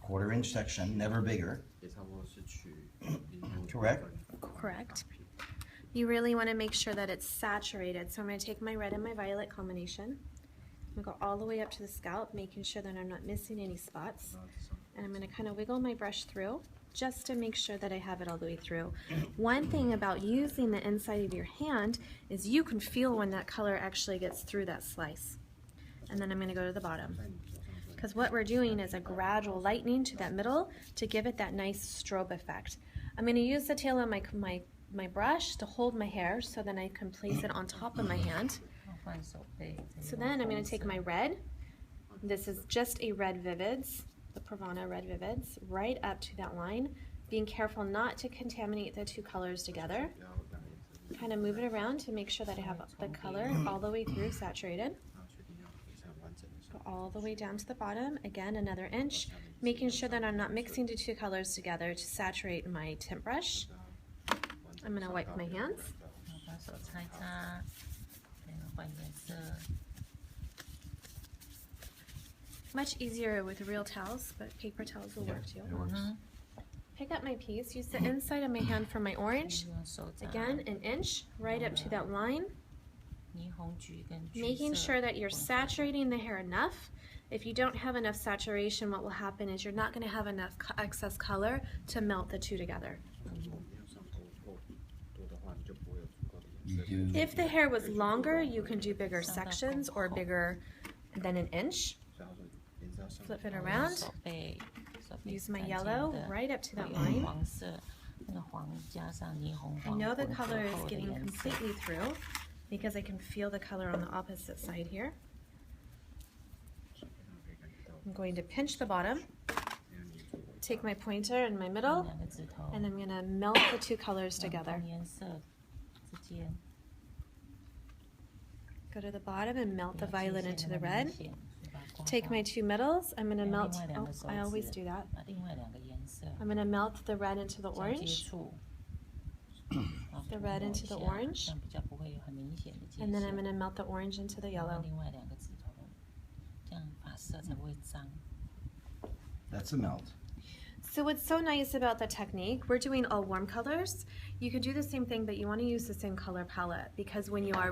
1/4 inch section, never bigger. Correct? Correct. You really want to make sure that it's saturated. So I'm going to take my red and my violet combination. I'm going to go all the way up to the scalp, making sure that I'm not missing any spots. And I'm going to kind of wiggle my brush through just to make sure that I have it all the way through. One thing about using the inside of your hand is you can feel when that color actually gets through that slice. And then I'm going to go to the bottom. Because what we're doing is a gradual lightening to that middle to give it that nice strobe effect. I'm going to use the tail of my brush to hold my hair so then I can place it on top of my hand. So then I'm going to take my red. This is just a red Vivids, the Pravana red Vivids, right up to that line, being careful not to contaminate the two colors together. Kind of move it around to make sure that I have the color all the way through saturated. Go all the way down to the bottom, again another inch, making sure that I'm not mixing the two colors together to saturate my tint brush. I'm going to wipe my hands. Much easier with real towels, but paper towels will work too. Pick up my piece, use the inside of my hand for my orange. Again, an inch, right up to that line. Making sure that you're saturating the hair enough. If you don't have enough saturation, what will happen is you're not going to have enough excess color to melt the two together. If the hair was longer, you can do bigger sections or bigger than an inch. Flip it around. Use my yellow right up to that line. I know the color is getting completely through because I can feel the color on the opposite side here. I'm going to pinch the bottom, take my pointer in my middle, and I'm going to melt the two colors together. Go to the bottom and melt the violet into the red. Take my two middles, I'm going to melt, oh, I always do that. I'm going to melt the red into the orange, the red into the orange, and then I'm going to melt the orange into the yellow. That's a melt. So what's so nice about the technique, we're doing all warm colors. You could do the same thing, but you want to use the same color palette because when you are